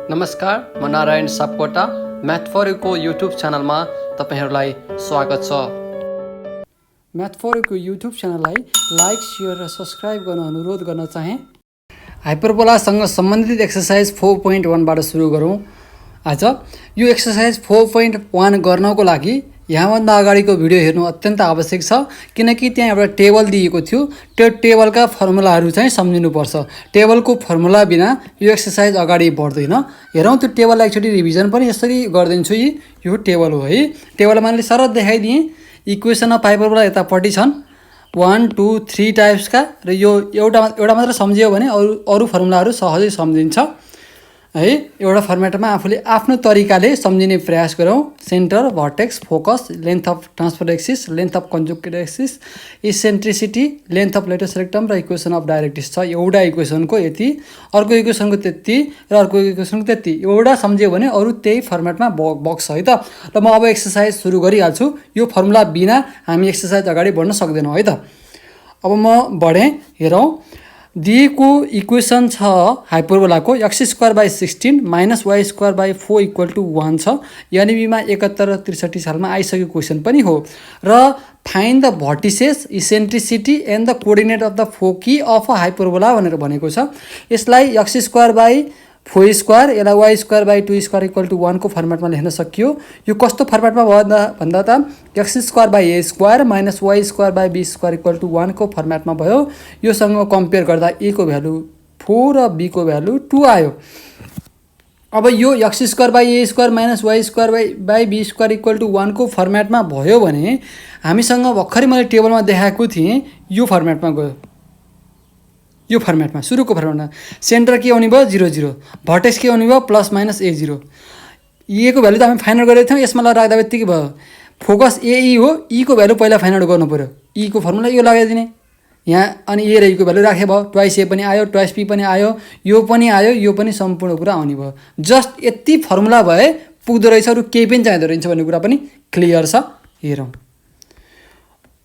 नमस्कार, म Narayan Sapkota math for युको युट्युब च्यानलमा तपाईहरुलाई स्वागत छ। म्याथ फर युको युट्युब च्यानललाई लाइक, शेयर र सब्स्क्राइब गर्न अनुरोध गर्न चाहे। हाइपरबोलासँग सम्बन्धित एक्सरसाइज 4.1 बाट सुरु गरौँ। आज यो एक्सरसाइज 4.1 गर्नको लागि यहाँभन्दा अगाडिको भिडियो हेर्नु अत्यन्त आवश्यक छ, किनकि त्यहाँ एउटा टेबल दिएको थियो। त्यो टेबलका फर्मुलाहरू चाहिँ सम्झिनुपर्छ। टेबलको फर्मुला बिना यो एक्सरसाइज अगाडि बढ्दैन। हेरौँ त्यो टेबललाई एकचोटि रिभिजन पनि यसरी गरिदिन्छु। यो टेबल हो है। टेबलमा मैले सरल देखाइदिएँ। इक्वेसन अफ हाइपरबोला यतापट्टि छन् 1 2 3 टाइप्सका, र यो एउटा मात्र सम्झियो भने अरू फर्मुलाहरू सहजै सम्झिन्छ है। एउटा फर्मेटमा आफूले आफ्नो तरिकाले सम्झिने प्रयास गरौँ। Centre, vertex, focus, length of transfer axis, length of conjugate axis, eccentricity, length of latus rectum र इक्वेसन अफ डाइरेक्ट्रिक्स छ। एउटा इक्वेसनको यति, अर्को इक्वेसनको त्यति र अर्को इक्वेसनको त्यति। एउटा सम्झियो भने अरू त्यही फर्मेटमा बक्स है त। र म अब एक्सरसाइज सुरु गरिहाल्छु। यो फर्मुला बिना हामी एक्सरसाइज अगाडि बढ्न सक्दैनौँ है त। अब म बढेँ। हेरौँ, दिएको इक्वेसन छ हाइपरबोलाको x²/16 - y²/4 = 1 छ। यानिबीमा 71 र 63 सालमा आइसकेको क्वेसन पनि हो। र find the vertices, eccentricity and the coordinate of the foci of a hyperbola भनेर भनेको छ। यसलाई x²/4², यसलाई y²/2² = 1 को फर्मेटमा लेख्न सकियो। यो कस्तो फर्मेटमा भयो भन्दा त x² - y²/b² = 1 को फर्मेटमा भयो। योसँग कम्पेयर गर्दा a को भ्यालु 4 र b को भ्यालु 2 आयो। अब यो x² - y² - b² = 1 को फर्मेटमा भयो भने हामीसँग भर्खरै मैले टेबलमा देखाएको थिएँ यो फर्मेटमा गयो। यो फर्मेटमा सुरुको फर्मेटमा सेन्टर के आउने भयो 0 0, भर्टेक्स के आउने भयो ±a0। ए को भ्यालु त हामी फाइन्ड गरेको थियौँ। यसमा राख्दा बित्तिकै भयो। फोकस ए हो। ई को भ्यालु पहिला फाइन्ड गर्नु पर्यो। ई को फर्मुला यो लगाइदिने यहाँ, अनि ए र ई को भ्यालु राखे भयो। ट्वाइस ए पनि आयो, ट्वाइस पी पनि आयो, यो पनि आयो, यो पनि सम्पूर्ण कुरा आउने भयो। जस्ट यति फर्मुला भए पुग्दो रहेछ, अरू केही पनि चाहिँदो रहेछ भन्ने कुरा पनि क्लियर छ। हेरौँ,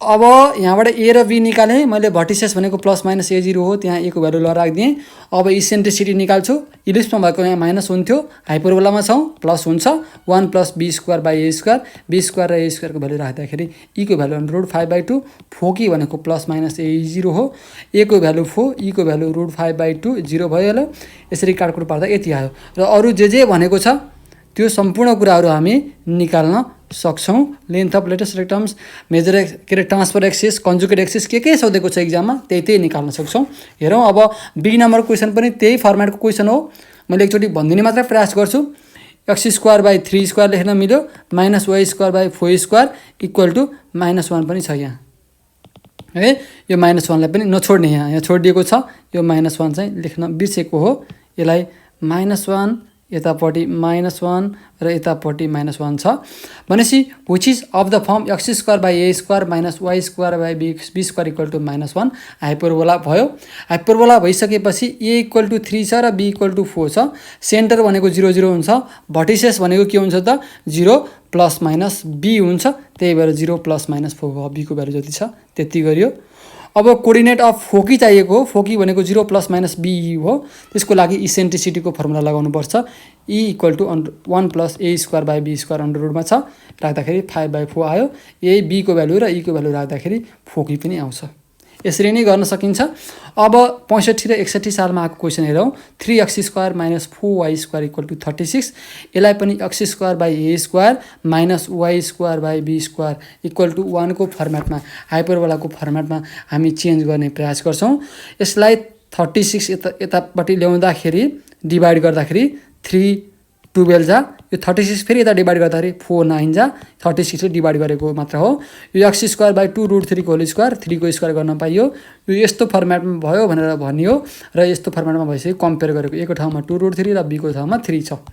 अब यहाँबाट ए र बी निकालेँ मैले। भर्टिसेस भनेको ±a0 हो, त्यहाँ ए को भ्यालु राखिदिएँ। अब इसेन्ट्रिसिटी निकाल्छु। इलिप्समा भएको यहाँ माइनस हुन्थ्यो, हाइपरबोलामा छौँ प्लस हुन्छ। 1 + b²/a², b² र a² को भ्यालु राख्दाखेरि ई को भ्यालु √5/2, फोकी भनेको ±a0 हो। ए को भ्यालु 4, ई को भ्यालु √5/2, 0 भइहाल्यो। यसरी काटकुट पार्दा यति आयो। र अरू जे भनेको छ त्यो सम्पूर्ण कुराहरू हामी निकाल्न सक्छौँ। Length of latest रेक्टम्स, transfer axis, conjugate axis के सोधेको छ एक्जाममा त्यही निकाल्न सक्छौँ। हेरौँ, अब बी नम्बर क्वेसन पनि त्यही फर्मेटको क्वेसन हो। मैले एकचोटि भनिदिने मात्रै प्रयास गर्छु। x²/3² लेख्न मिल्यो, -y²/4² = -1 पनि छ यहाँ है। यो -1लाई पनि नछोड्ने, यहाँ छोडिदिएको छ। यो -1 चाहिँ लेख्न बिर्सेको हो। यसलाई -1, यतापट्टि -1 र यतापट्टि -1 छ भनेपछि which is of the form x² / a² - y² / b² = -1 hyperbola भयो। हाइपरबोला भइसकेपछि a = 3 छ र b = 4 छ। सेन्टर भनेको 0 0 हुन्छ। भर्टिसेस भनेको के हुन्छ त 0 ± b हुन्छ। त्यही भएर 0 ± 4 भयो। b को भ्यालु जति छ त्यति गरियो। अब कोअर्डिनेट अफ फोकी चाहिएको हो। फोकी भनेको 0 ± b हो। त्यसको लागि इसेन्ट्रिसिटीको फर्मुला लगाउनुपर्छ। e = 1 + a²/b² √ छ। राख्दाखेरि 5/4 आयो। ए b को भ्यालु र e को भ्यालु राख्दाखेरि फोकी पनि आउँछ। यसरी नै गर्न सकिन्छ। अब 65 र 61 सालमा आएको क्वेसन हेरौँ। 3x² - 4y² = 36। यसलाई पनि x² / a² - y² / b² = 1 को फर्मेटमा, हाइपरबोलाको फर्मेटमा हामी चेन्ज गर्ने प्रयास गर्छौँ। यसलाई 36 यतापट्टि ल्याउँदाखेरि डिभाइड गर्दाखेरि 3 12 जा। यो 36 फेरि यता डिभाइड गर्दाखेरि 4 9 जा। 36 ले डिभाइड गरेको मात्र हो। यो x² / 2 √3 को होल स्क्वायर, 3 को स्क्वायर गर्न पाइयो। यो यस्तो फर्मेटमा भयो भनेर भनियो र यस्तो फर्मेटमा भइसक्यो कम्पेयर गरेको। ए को ठाउँमा 2 √3 र b को ठाउँमा 3 छ।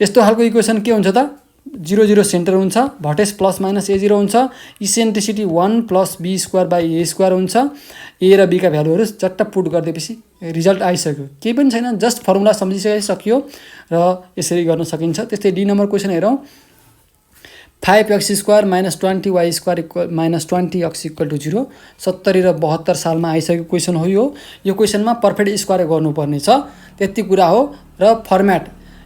यस्तो खालको इक्वेसन के हुन्छ त 0 0 सेन्टर हुन्छ। भर्टेक्स ±a0 हुन्छ। इसेन्ट्रिसिटी 1 + b²/a² हुन्छ। ए र बी का भ्यालुहरू चट्ट पुट गरिदिएपछि रिजल्ट आइसक्यो। केही पनि छैन, जस्ट फर्मुला सम्झिसकियो र यसरी गर्न सकिन्छ। त्यस्तै डी नम्बर क्वेसन हेरौँ। 5x² - 20y² - 20x = 0। 70 र 72 सालमा आइसकेको क्वेसन हो यो। यो क्वेसनमा पर्फेक्ट स्क्वायर गर्नुपर्ने छ, त्यति कुरा हो। र फर्मेट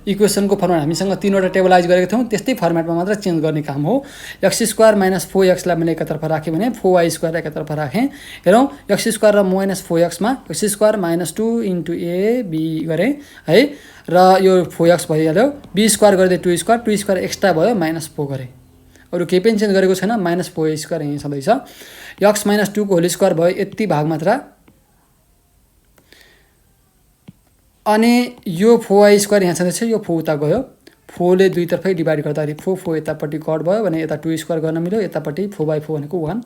इक्वेसनको फर्मेट हामीसँग 3वटा टेबलाइज गरेको थियौँ, त्यस्तै फर्मेटमा मात्र चेन्ज गर्ने काम हो। एक्स स्क्वायर माइनस 4x लाई मैले एकातर्फ राखेँ भने 4y स्क्वायर एकातर्फ राखेँ। हेरौँ, एक्स स्क्वायर र माइनस 4x मा x square minus 2 into A B गरेँ है, र यो 4x भइहाल्यो। बी स्क्वायर गरिदिएँ 2 स्क्वायर एक्स्ट्रा भयो माइनस 4 गरेँ। अरू केही पनि चेन्ज गरेको छैन, माइनस 4 स्क्वायर यहीँ छँदैछ। एक्स माइनस 2 को होल स्क्वायर भयो, यति भाग मात्रा। अनि यो 4y स्क्वायर यहाँ छँदैछ, यो 4 उता गयो, 4 ले दुईतर्फै डिभाइड गर्दाखेरि 4 यतापट्टि कट भयो भने यता 2 स्क्वायर गर्न मिल्यो, यतापट्टि 4/4 भनेको 1।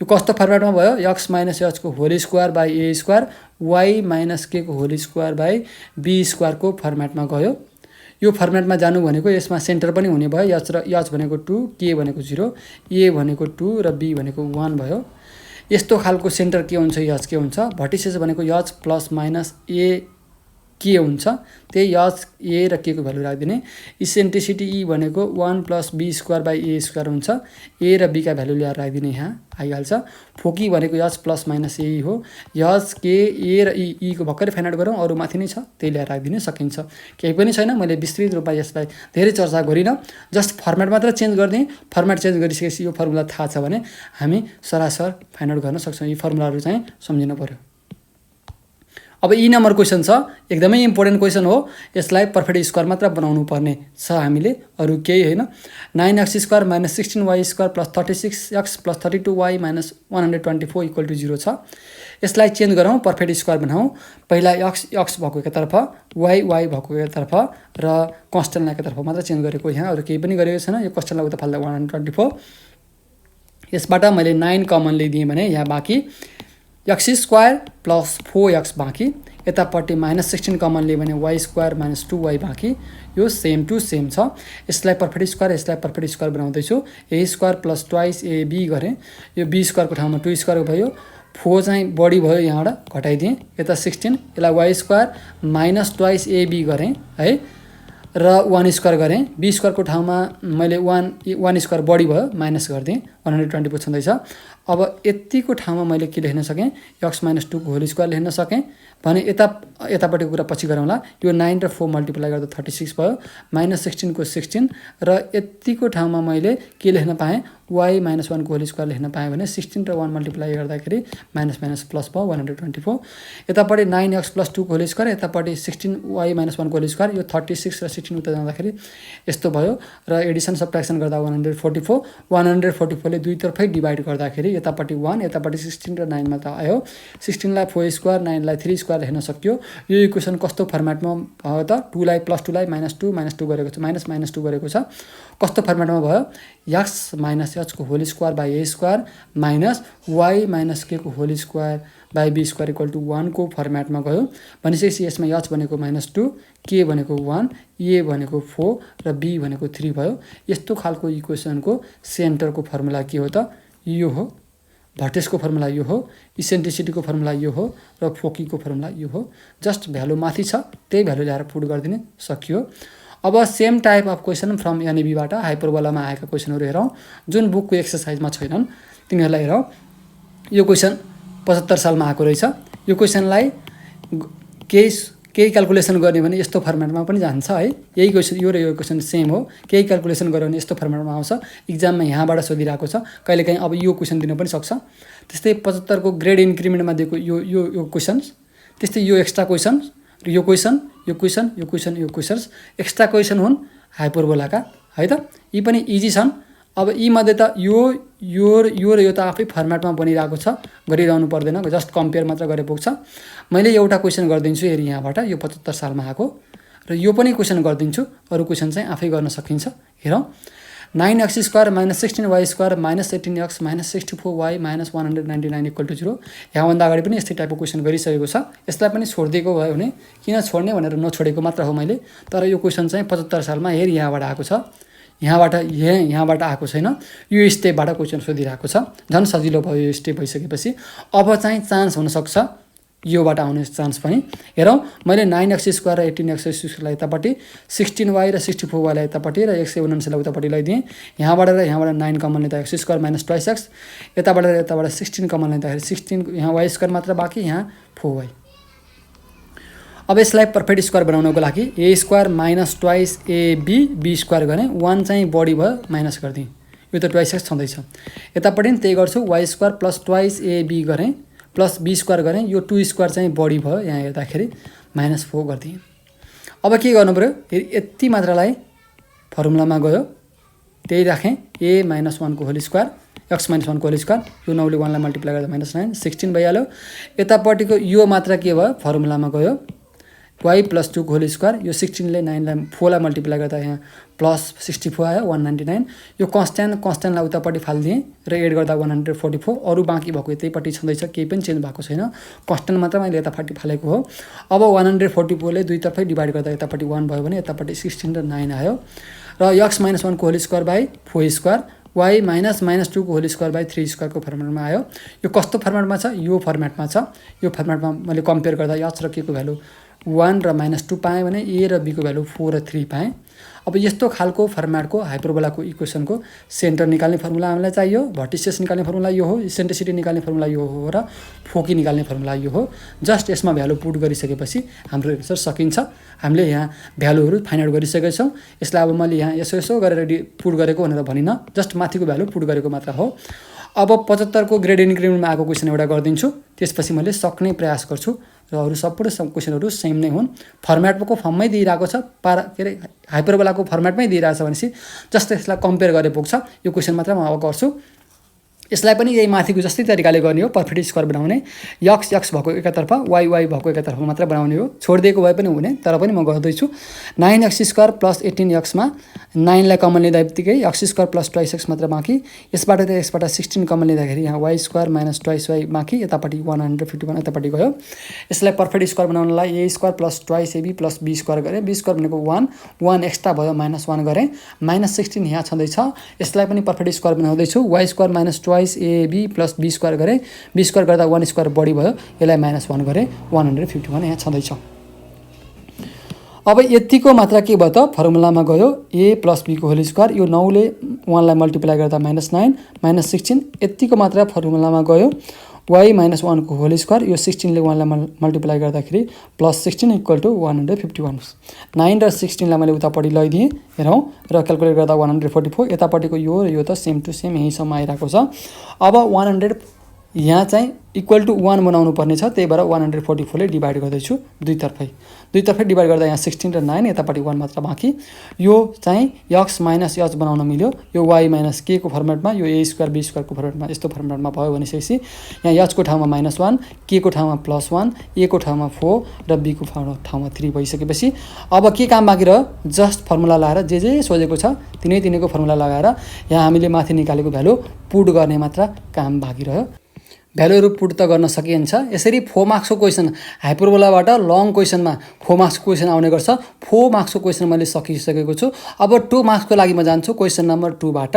यो कस्तो फर्मेटमा भयो, एक्स माइनस एच को whole square by a square y minus k को होल स्क्वायर बाई बी स्क्वायरको फर्मेटमा गयो। यो फर्मेटमा जानु भनेको यसमा सेन्टर पनि हुने भयो, एच भनेको 2, के भनेको 0, ए भनेको 2 र बी भनेको 1 भयो। यस्तो खालको सेन्टर के हुन्छ, एच के हुन्छ, भर्टिसेस भनेको एच प्लस माइनस ए के हुन्छ, त्यही एच ए र के को भ्यालु राखिदिने। इसेन्ट्रिसिटी ई भनेको 1 plus b square by a square हुन्छ, ए र बी का भ्यालु ल्याएर राखिदिने, यहाँ आइहाल्छ। फोकी भनेको एच प्लस माइनस ए हो, एच के ए र ई को भर्खरै फाइन्ड आउट गरौँ, अरू माथि नै छ, त्यही ल्याएर राखिदिन सकिन्छ, केही पनि छैन। मैले विस्तृत रूपमा यसलाई धेरै चर्चा गरिनँ, जस्ट फर्मेट मात्र चेन्ज गरिदिएँ। फर्मेट चेन्ज गरिसकेपछि यो फर्मुला थाहा छ भने हामी सरासर फाइन्ड आउट गर्न सक्छौँ। यी फर्मुलाहरू चाहिँ सम्झिनु पर्यो। अब ई नम्बर क्वेसन छ, एकदमै इम्पोर्टेन्ट क्वेसन हो। यसलाई पर्फेक्ट स्क्वायर मात्र बनाउनु पर्ने छ हामीले, अरू केही होइन। 9x square minus 16y square plus 36x plus 32y minus 124 equal to 0 छ। यसलाई चेन्ज गरौँ, पर्फेक्ट स्क्वायर बनाऊँ। पहिला x भएको एकातर्फ, y भएको एकातर्फ र कन्स्टेन्टलाई एकातर्फ मात्र चेन्ज गरेको, यहाँ अरू केही पनि गरेको छैन। यो कन्स्टेन्टलाई उता फाल्दा 124, यसबाट मैले 9 कमन लिइदिएँ भने यहाँ बाँकी एक्स स्क्वायर प्लस 4x बाँकी, यतापट्टि माइनस 16 कमन लियो भने y स्क्वायर माइनस 2y बाँकी। यो सेम टु सेम छ। यसलाई पर्फेक्ट स्क्वायर बनाउँदैछु। ए स्क्वायर प्लस ट्वाइस एबी गरेँ, यो बी स्क्वायरको ठाउँमा 2 स्क्वायर भयो, 4 चाहिँ बढी भयो, यहाँबाट घटाइदिएँ, यता 16, यसलाई y square minus twice ab गरेँ है, र 1 स्क्वायर गरेँ। बी स्क्वायरको ठाउँमा मैले 1 स्क्वायर बढी भयो, माइनस गरिदिएँ, 124 छँदैछ। अब यतिको ठाउँमा मैले के लेख्न सकेँ, एक्स माइनस 2 को होल स्क्वायर लेख्न सकेँ भने यतापट्टिको कुरा पछि गरौँला। यो 9 र 4 मल्टिप्लाई गर्दा 36 भयो, माइनस 16 को 16, र यतिको ठाउँमा मैले के लेख्न पाएँ, y माइनस 1 को होल स्क्वायर लेख्न पाएँ भने 16 र 1 मल्टिप्लाई गर्दाखेरि माइनस माइनस प्लस भयो, 124। यतापट्टि 9x प्लस 2 को होल स्क्वायर, यतापट्टि 16y माइनस 1 को होल स्क्वायर, यो 36 र 16 उता जाँदाखेरि यस्तो भयो, र एडिसन सब्ट्र्याक्सन गर्दा 144। 144 ले दुईतर्फै डिभाइड गर्दाखेरि यतापट्टि 1, यतापट्टि 16 र 9 मात्र आयो। 16 लाई 4 स्क्वायर, 9 लाई 3 स्क्वायर लेख्न सक्यो। यो इक्वेसन कस्तो फर्मेटमा भयो त, 2 लाई प्लस 2 लाई माइनस 2 गरेको छ, माइनस 2 गरेको छ। कस्तो फर्मेटमा भयो, एक्स माइनस एच को whole square by a square minus y minus k को whole square by b square equal to 1 को फर्मेटमा गयो। भनेपछि यसमा एच भनेको माइनस 2, के भनेको 1, ए भनेको 4 र बी भनेको 3 भयो। यस्तो खालको इक्वेसनको सेन्टरको फर्मुला के हो त, यो हो। भर्टेसको फर्मुला यो हो, इसेन्ट्रिसिटीको फर्मुला यो हो, र फोकीको फर्मुला यो हो। जस्ट भ्यालु माथि छ, त्यही भ्यालु ल्याएर पुट गरिदिने, सकियो। अब same type of question from एनएबीबाट हाइपरबोलामा आएका क्वेसनहरू हेरौँ, जुन बुकको एक्सर्साइजमा छैनन् तिनीहरूलाई हेरौँ। यो क्वेसन 75 सालमा आएको रहेछ। यो क्वेसनलाई केही क्यालकुलेसन गर्ने भने यस्तो फर्मेटमा पनि जान्छ है। यही क्वेसन, यो र यो क्वेसन सेम हो। केही क्यालकुलेसन गर्यो भने यस्तो फर्मेटमा आउँछ, इक्जाममा यहाँबाट सोधिरहेको छ, कहिलेकाहीँ अब यो क्वेसन दिन पनि सक्छ। त्यस्तै 75 को ग्रेड इन्क्रिमेन्टमा दिएको यो क्वेसन, त्यस्तै यो एक्स्ट्रा क्वेसन, यो क्वेसन्स एक्स्ट्रा क्वेसन हुन् हाइपरबोलाका है त। यी पनि इजी छन्। अब यी मध्ये त यो र यो त आफै फर्मेटमा बनिरहेको छ, गरिरहनु पर्दैन, जस्ट कम्पेयर मात्र गरे पुग्छ। मैले एउटा क्वेसन गरिदिन्छु हेरी यहाँबाट, यो 75 सालमा आएको, र यो पनि क्वेसन गरिदिन्छु, अरू क्वेसन चाहिँ आफै गर्न सकिन्छ। हेरौँ, 9x square minus 16y square minus 18x minus 64y minus 199 equal to 0। यहाँभन्दा अगाडि पनि यस्तै टाइपको क्वेसन गरिसकेको छ। यसलाई पनि छोडिदिएको भयो भने किन छोड्ने भनेर नछोडेको मात्र हो मैले। तर यो क्वेसन चाहिँ 75 सालमा हेर यहाँबाट आएको छ, यहाँबाट आएको छैन। यो स्टेपबाट क्वेसन सोधिरहेको छ, झन् सजिलो भयो यो स्टेप भइसकेपछि। अब चाहिँ चान्स हुनसक्छ योबाट आउने चान्स पनि। हेरौँ, मैले 9x स्क्वायर र 18x स्क्वायरलाई यतापट्टि, 16y र 64yलाई यतापट्टि र 179लाई उतापट्टि लगाइदिएँ। यहाँबाट 9 कमन लिँदा x स्क्वायर माइनस 2x, यताबाट 16 कमन लिँदाखेरि 16, यहाँ y स्क्वायर मात्र बाँकी, यहाँ 4y। अब यसलाई पर्फेक्ट स्क्वायर बनाउनको लागि A square minus twice AB B square गरेँ 1 चाहिँ बढी भयो माइनस गरिदिएँ यो त ट्वाइस एक्स छँदैछ यतापट्टि पनि त्यही गर्छु y square plus twice ab गरेँ प्लस बी स्क्वायर गरेँ यो 2 स्क्वायर चाहिँ बढी भयो यहाँ हेर्दाखेरि -4 गरिदिएँ अब के गर्नु पऱ्यो यति मात्रालाई फर्मुलामा गयो त्यही राखेँ ए -1 को होल स्क्वायर एक्स -1 को होल स्क्वायर यो 9 ले 1 लाई मल्टिप्लाई गर्दा -9 16 भइहाल्यो यतापट्टिको यो मात्रा के भयो फर्मुलामा गयो y + 2 को होल स्क्वायर यो 16 ले 9 लाई 4 लाई मल्टिप्लाई गर्दा यहाँ +64 आयो 199 यो कन्स्ट्यान्टलाई उतापट्टि फाल्दिएँ र एड गर्दा 144 अरु बाँकी भएको यतैपट्टि छँदैछ केही पनि चेन्ज भएको छैन कन्स्ट्यान्ट मात्र मैले यतापट्टि फालेको हो अब 144 ले दुईतर्फै डिभाइड गर्दा यतापट्टि 1 भयो भने यतापट्टि 16 र 9 आयो र x -1 को whole square by 4 square y -2 को होल स्क्वायर बाइ 3 स्क्वायर को फर्मेटमा आयो यो कस्तो फर्मेटमा छ यो फर्मेटमा छ यो फर्मेटमा मैले कम्पेयर गर्दा h र k को भ्यालु 1 र -2 पाएँ भने a र b को भ्यालु 4 र 3 पाएँ अब यस्तो खालको फर्मेटको हाइपरबोलाको इक्वेसनको सेन्टर निकाल्ने फर्मुला हामीलाई चाहियो भर्टिसेस निकाल्ने फर्मुला यो हो इसेन्ट्रिसिटी निकाल्ने फर्मुला यो हो र फोकी निकाल्ने फर्मुला यो हो जस्ट यसमा भ्यालु पुट गरिसकेपछि हाम्रो एन्सर सकिन्छ हामीले यहाँ भ्यालुहरू फाइन्ड आउट गरिसकेका छौँ यसलाई अब मैले यहाँ यसो गरेर पुट गरेको भनेर भनिन जस्ट माथिको भ्यालु पुट गरेको मात्र हो अब 75 को ग्रेड इन्क्रिमेन्टमा आएको क्वेसन एउटा गरिदिन्छु त्यसपछि मैले सक्ने प्रयास गर्छु र अरु सबै क्वेसनहरू सेम नै हुन् फर्मेटको फर्ममै दिइरहेको छ हाइपरबोलाको फर्मेटमै दिइरहेको छ भनेपछि जस्ट यसलाई कम्पेयर गरे पुग्छ यो क्वेसन मात्र म अब गर्छु यसलाई पनि यही माथिको जस्तै तरिकाले गर्ने हो पर्फेक्ट स्क्वायर बनाउने x भएको एकातर्फ y भएको एकातर्फ मात्र बनाउने हो छोडिदिएको भए पनि हुने तर पनि म गर्दैछु 9x² + 18x मा 9 लाई कमन लिँदाबित्तिकै x² + 2x मात्र बाँकी यसबाट 16 कमन लिँदाखेरि यहाँ y² - 2y बाँकी यतापट्टि 151 यतापट्टि गयो यसलाई पर्फेक्ट स्क्वायर बनाउनलाई a² + 2ab + b स्क्वायर गरे b स्क्वायर भनेको 1 एक्स्ट्रा भयो -1 गरे -16 यहाँ छँदैछ यसलाई पनि पर्फेक्ट स्क्वायर बनाउँदै छु y² - twice ab + b square गरे b स्क्वायर गर्दा 1 स्क्वायर बढी भयो यसलाई -1 गरे 151 यहाँ छँदैछ अब यतिको मात्रा के भयो त फर्मुलामा गयो a + b को होल स्क्वायर यो 9 ले 1 लाई मल्टिप्लाई गर्दा -9 -16 यतिको मात्रा फर्मुलामा गयो y -1 को होल स्क्वायर यो 16 ले 1 लाई मल्टिप्लाई गर्दाखेरि +16 = 151 9 र 16 लाई मैले उतापट्टि लैदिएँ हेरौँ र क्याल्कुलेट गर्दा 144 यतापट्टिको यो र यो त सेम टु सेम यहीसम्म आइरहेको छ अब 100 यहाँ चाहिँ = 1 बनाउनु पर्ने छ त्यही भएर 144 ले डिभाइड गर्दैछु दुईतर्फै डिभाइड गर्दा यहाँ 16 र 9 यतापट्टि 1 मात्र बाँकी यो चाहिँ x - h बनाउन मिल्यो यो y - k को फर्मेटमा यो a² b² को फर्मेटमा यस्तो फर्मेटमा भयो भनेपछि यहाँ h को ठाउँमा -1 k को ठाउँमा +1 a को ठाउँमा 4 र b को ठाउँमा 3 भइसकेपछि अब के काम बाँकी रह्यो जस्ट फर्मुला लगाएर जे सोधेको छ तिनैको फर्मुला लगाएर यहाँ हामीले माथि निकालेको भ्यालु पुट गर्ने मात्र काम बाँकी रह्यो भ्यालुहरू पुट त गर्न सकिन्छ यसरी 4 मार्क्सको क्वेसन हाइपरबोलाबाट लङ क्वेसनमा 4 मार्क्सको क्वेसन आउने गर्छ 4 मार्क्सको क्वेसन मैले सकिसकेको छु अब 2 मार्क्सको लागि म जान्छु क्वेसन नम्बर 2 बाट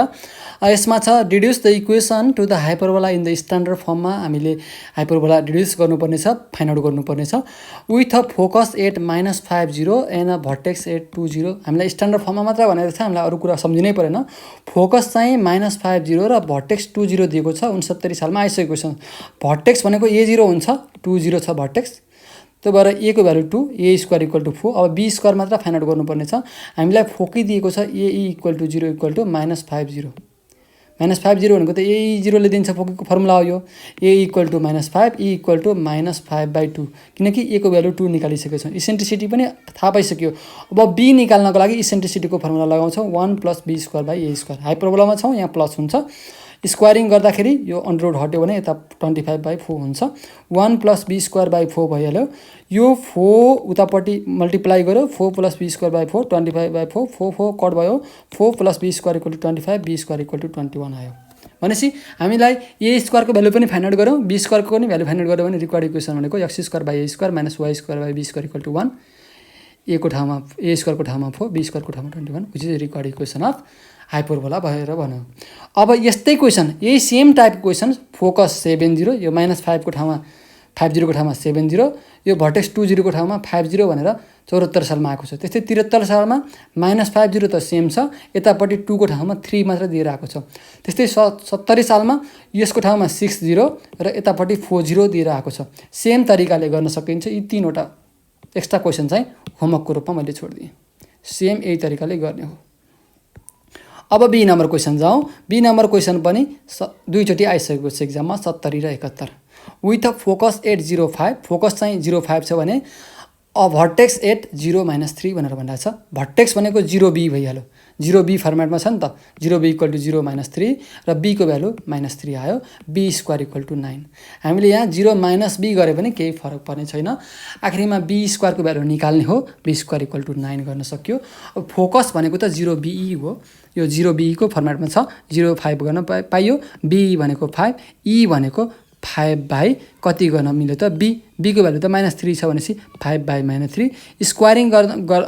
यसमा छ deduce the equation to the hyperbola in the standard फर्ममा हामीले हाइपरबोला डिड्युस गर्नुपर्ने छ फाइन्ड आउट गर्नुपर्ने छ with a focus at -50 and a vertex at 20 हामीलाई स्ट्यान्डर्ड फर्ममा मात्र भनेको छ हामीलाई अरु कुरा सम्झिनै परेन फोकस चाहिँ -50 र भर्टेक्स 20 दिएको छ 69 सालमा आइसकेको छ भर्टेक्स भनेको a0 हुन्छ 20 छ भर्टेक्स त्यो भएर a को भ्यालु 2 a² = 4 अब b स्क्वायर मात्र फाइन्ड आउट गर्नुपर्ने छ हामीलाई फोकी दिएको छ ae = 0 = -50 -50 भनेको त ae0 ले दिन्छ फोकीको फर्मुला हो यो a = -5 e = -5/2 किनकि a को भ्यालु 2 निकालिसकेको छौं इसेन्ट्रिसिटी पनि थाहा पाइसक्यो अब b निकाल्नको लागि इसेन्ट्रिसिटीको फर्मुला लगाउँछौं 1 + b²/a² हाइपरबोलामा छौं यहाँ प्लस हुन्छ स्क्वायरिङ गर्दाखेरि यो अन्डर रुट हट्यो भने यता 25/4 हुन्छ 1 + b²/4 भइहाल्यो यो 4 उतापट्टि मल्टिप्लाई गर्यो 4 + b²/4 25/4 4 कट भयो 4 + b² = 25 b² = 21 आयो भनेपछि हामीलाई a² को भ्यालु पनि फाइन्ड आउट गरौँ b² को पनि भ्यालु फाइन्ड आउट गर्यो भने रिक्वायर्ड इक्वेसन भनेको x² / a² - y² / b² = 1 a को ठाउँमा a² को ठाउँमा 4 b² को ठाउँमा 21 which is required equation of hyperbola भएर भन्यो अब यस्तै क्वेसन यही सेम टाइप क्वेसन फोकस 70 यो -5 को ठाउँमा 50 को ठाउँमा 70 यो भर्टेक्स 20 को ठाउँमा 50 भनेर 74 सालमा आएको छ त्यस्तै 73 सालमा -50 त सेम छ यतापट्टि 2 को ठाउँमा 3 मात्र दिएर आएको छ त्यस्तै 70 सालमा यसको ठाउँमा 60 र यतापट्टि 40 दिएर आएको छ सेम तरिकाले गर्न सकिन्छ यी तीनवटा एक्स्ट्रा क्वेसन चाहिँ होमवर्कको रूपमा मैले छोडिदिएँ। सेम यही तरिकाले गर्ने हो। अब बी नम्बर क्वेसन जाउँ। बी नम्बर क्वेसन पनि दुईचोटि आइसकेको छ एक्जाममा, 70 र 71। With a focus at 0.5, focus चाहिँ 0.5 छ भने अ भर्टेक्स एट 0-3 भनेर भनिरहेको छ। भर्टेक्स भनेको 0b भइहाल्यो, 0b फर्मेटमा छ नि त। 0b इक्वल टु 0-3 र b को भ्यालु -3 आयो। b square equal to 9। हामीले यहाँ 0 - b गरे पनि केही फरक पर्ने छैन। आखिरीमा b स्क्वायरको भ्यालु निकाल्ने हो, b स्क्वायर इक्वल टु 9 गर्न सक्यो। अब फोकस भनेको त 0be हो, यो 0be को फर्मेटमा छ। 0.5 गर्न पाइयो, b भनेको 5, e भनेको 5 बाई कति गर्न मिल्यो त b को भ्यालु त -3 छ भनेपछि 5 बाई -3 स्क्वायरिङ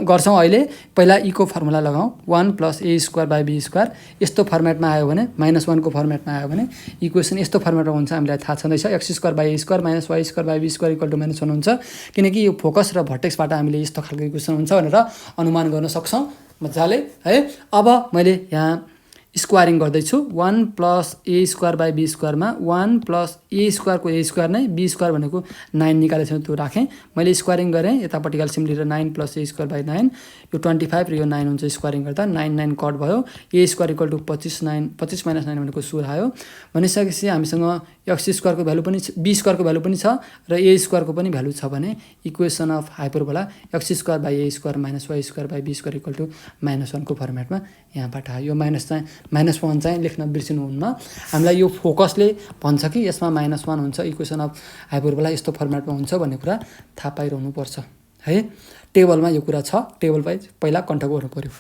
गर्छौँ। अहिले पहिला e को फर्मुला लगाउँ, 1 + a square by b square. यस्तो फर्मेटमा आयो भने, -1 को फर्मेटमा आयो भने इक्वेसन यस्तो फर्मेटमा हुन्छ, हामीलाई थाहा छँदैछ। x square by a square - y square by b square equal to -1 हुन्छ। किनकि यो फोकस र भर्टेक्सबाट हामीले यस्तो खालको इक्वेसन हुन्छ भनेर अनुमान गर्न सक्छौँ मजाले है। अब मैले यहाँ स्क्वायरिङ गर्दैछु। 1 + a square by b स्क्वायरमा 1 + a स्क्वायरको a square नै, b स्क्वायर भनेको 9 निकालेको छु त्यो राखेँ। मैले स्क्वायरिङ गरेँ, यतापट्टि एल्सियम लिएर 9 + a स्क्वायर बाई 9, यो 25 र यो 9 हुन्छ स्क्वायरिङ गर्दा। 9 कट भयो। a स्क्वायर इक्वल टु 25 - 9 भनेको 16 आयो। भनिसकेपछि हामीसँग x स्क्वायरको भ्यालु पनि b स्क्वायरको भ्यालु पनि छ र a स्क्वायरको पनि भ्यालु छ भने equation of hyperbola x square by a square - y square by b square equal to -1 को फर्मेटमा यहाँबाट आयो। यो -1 चाहिँ लेख्न बिर्सिनुहुन्न। हामीलाई यो फोकसले भन्छ कि यसमा -1 हुन्छ, इक्वेसन अफ हाइपरबोला यस्तो फर्मेटमा हुन्छ भन्ने कुरा थाहा पाइरहनुपर्छ है। टेबलमा यो कुरा छ, टेबल वाइज पहिला कन्ट गर्नु पर्यो।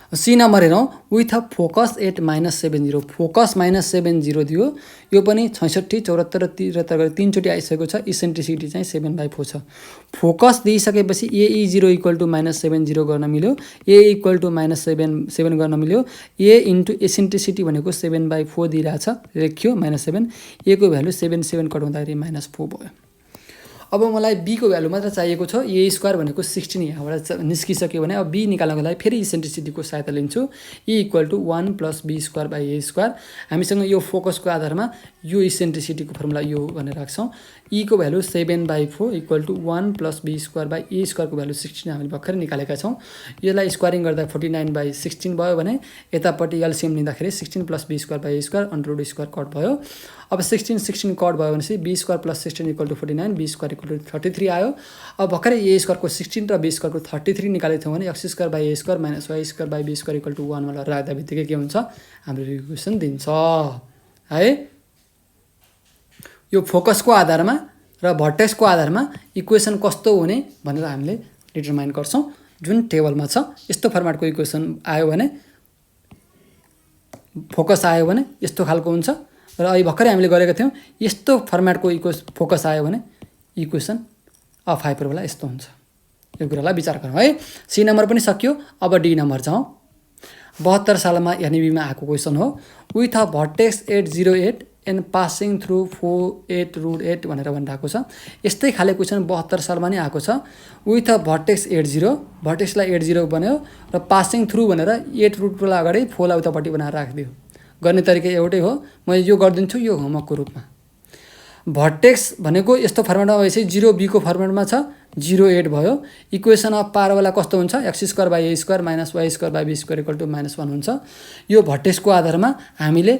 सी नम्बर हेरौँ। With a focus at -70, focus -70 दियो। यो पनि 66, 74 र 73 गरी 3 चोटि आइसकेको छ। इसेन्ट्रिसिटी चाहिँ 7/4 छ। फोकस दिइसकेपछि AE0 इक्वल टु -70 गर्न मिल्यो, A इक्वल टु -7 गर्न मिल्यो। A इन्टु इसेन्ट्रिसिटी भनेको 7/4 दिइरहेछ, लेख्यो -7। A को भ्यालु 7 कटाउँदाखेरि -4 भयो। अब मलाई b को भ्यालु मात्र चाहिएको छ। a स्क्वायर भनेको 16 यहाँबाट निस्किसक्यो भने अब b निकाल्नको लागि फेरि इसेन्ट्रिसिटीको सहायता लिन्छु। e equal to 1 + b square by a square. हामीसँग यो फोकसको आधारमा यो इसेन्ट्रिसिटीको फर्मुला यो भनेर राख्छौँ। e को value 7/4 equal to 1 + b square by a स्क्वायरको भ्यालु 16 हामीले भर्खरै निकालेका छौँ। यसलाई स्क्वायरिङ गर्दा 49/16 भयो भने यतापट्टि एल्सियम लिँदाखेरि 16 + b square by a square √ square cut भयो। अब 16 कट भयो भनेपछि b square + 16 equal to 49, b square equal to 33 आयो। अब भर्खरै a स्क्वायरको 16 र b स्क्वायरको 33 निकालेको थियौँ भने x square by a square - y square by b square equal to 1 वाला राख्दा बित्तिकै के हुन्छ, हाम्रो इक्वेसन दिन्छ है। यो फोकसको आधारमा र भर्टेक्सको आधारमा इक्वेसन कस्तो हुने भनेर हामीले डिटरमाइन गर्छौँ, जुन टेबलमा छ। यस्तो फर्मेटको इक्वेसन आयो भने, फोकस आयो भने यस्तो खालको हुन्छ र अहिले भर्खरै हामीले गरेका थियौँ यस्तो फर्मेटको फोकस आयो भने इक्वेसन अफ हाइपरबोला यस्तो हुन्छ। यो कुरालाई विचार गरौँ है। सी नम्बर पनि सक्यो। अब डी नम्बर जाउँ। 72 सालमा एनइबीमा आएको क्वेसन हो। With a vertex 808 and passing through 48√8 भनेर भनिरहेको छ। यस्तै खाले क्वेसन 72 सालमा नै आएको छ। विथ अ भर्टेक्स 80, भर्टेक्सलाई 80 बन्यो र पासिङ थ्रु भनेर 8√2लाई अगाडि 4लाई उतापट्टि बनाएर राखिदियो। गर्ने तरिका एउटै हो, मैले यो गरिदिन्छु यो होमवर्कको रूपमा। भर्टेक्स भनेको यस्तो फर्मेटमा भएपछि 0b को फर्मेटमा छ, 0.8 भयो। इक्वेसन अफ पारबोला कस्तो हुन्छ, x square by a square - y square by b square equal to -1 हुन्छ। यो भर्टेक्सको आधारमा हामीले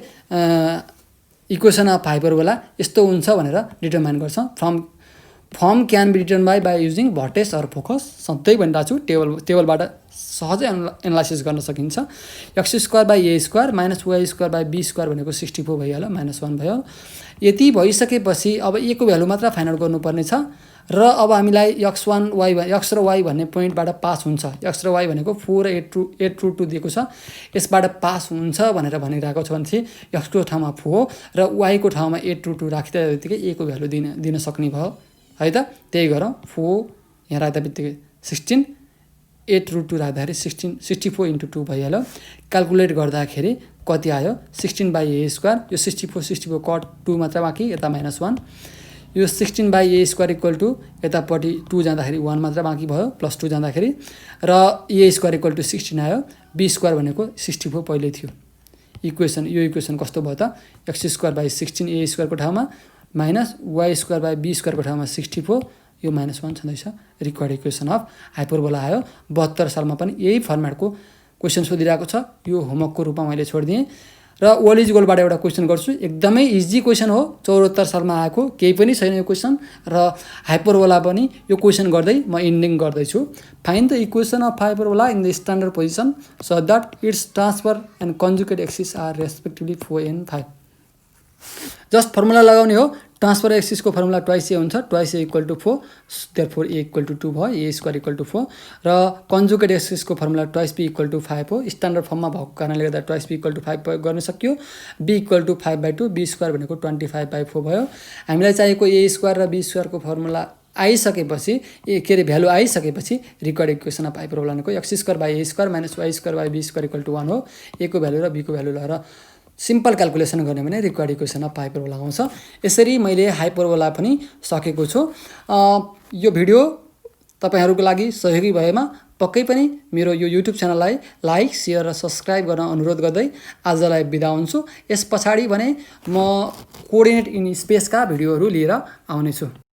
इक्वेसन अफ हाइपरबोला यस्तो हुन्छ भनेर डिटरमाइन गर्छौँ। Form can be determine by using vertex or focus. सधैँ भनिरहेको छु, टेबलबाट सहजै एनालाइसिस गर्न सकिन्छ। x square by a square - y square by b square भनेको 64 भइहाल्यो, -1 भयो। यति भइसकेपछि अब a को भ्यालु मात्र फाइन्ड आउट गर्नुपर्ने छ र अब हामीलाई x र y भन्ने पोइन्टबाट पास हुन्छ। x र y भनेको 4 र 8√2 दिएको छ। यसबाट पास हुन्छ भनेर भनिरहेको छ भने x को ठाउँमा 4 र y को ठाउँमा 8√2 राख्दा बित्तिकै a को भ्यालु दिन सक्ने भयो है त। त्यही गरौँ। 4 यहाँ राख्दा बित्तिकै 16, 8√2 राख्दाखेरि 64 × 2 भइहाल्यो। क्यालकुलेट गर्दाखेरि कति आयो, 16/a स्क्वायर। यो 64 कट 2 मात्र बाँकी, यता -1। यो 16/a स्क्वायर इक्वल टु यतापट्टि 2 जाँदाखेरि 1 मात्र बाँकी भयो, +2 जाँदाखेरि, र a स्क्वायर इक्वल टु 16 आयो। b स्क्वायर भनेको 64 पहिल्यै थियो। यो इक्वेसन कस्तो भयो त, x स्क्वायर बाई 16 a स्क्वायरको ठाउँमा -y स्क्वायर बाई b स्क्वायरको ठाउँमा 64 यो -1 छँदैछ। रिक्वायर्ड इक्वेसन अफ हाइपरबोला आयो। 72 सालमा पनि यही फर्मेटको क्वेसन सोधिरहेको छ। यो होमवर्कको रूपमा मैले छोडिदिएँ र ओल इज गोलबाट एउटा क्वेसन गर्छु। एकदमै इजी क्वेसन हो, 74 सालमा आएको, केही पनि छैन यो क्वेसन र हाइपरबोला पनि यो क्वेसन गर्दै म इन्डिङ गर्दैछु। Find the equation of hyperbola in the standard position so that its transfer and conjugate axis are respectively 4 and 5। Just formula लगाउने हो। ट्रान्सफर एक्सिसको फर्मुला ट्वाइस ए हुन्छ, twice A equal to 4, therefore A equal to 2 भयो, A square equal to 4 र conjugate एक्सिसको formula twice B equal to 5 हो। Standard फर्ममा भएको कारणले गर्दा ट्वाइस बी इक्वल टु 5 प्रयोग गर्न सक्यो। B equal to 5/2, b square भनेको 25/4 भयो। हामीलाई चाहिएको ए स्क्वायर र बी स्क्वायरको फर्मुला आइसकेपछि के अरे भ्यालु आइसकेपछि रिक्वायर्ड इक्वेसन अफ हाइपरबोला भनेको x square by a square minus y square by b square equal to 1 हो। ए को भ्यालु र बी को भ्यालु लगाएर सिम्पल क्यालकुलेसन गर्ने भने रिक्वायर्ड इक्वेसन अफ हाइपरबोला आउँछ। यसरी मैले हाइपरबोला पनि सकेको छु। यो भिडियो तपाईहरूको लागि सहयोगी भएमा पक्कै पनि मेरो यो युट्युब च्यानललाई लाइक, सेयर र सब्सक्राइब गर्न अनुरोध गर्दै आजलाई बिदा हुन्छु। यस पछाडि भने म कोअर्डिनेट इन स्पेसका भिडियोहरू लिएर आउनेछु।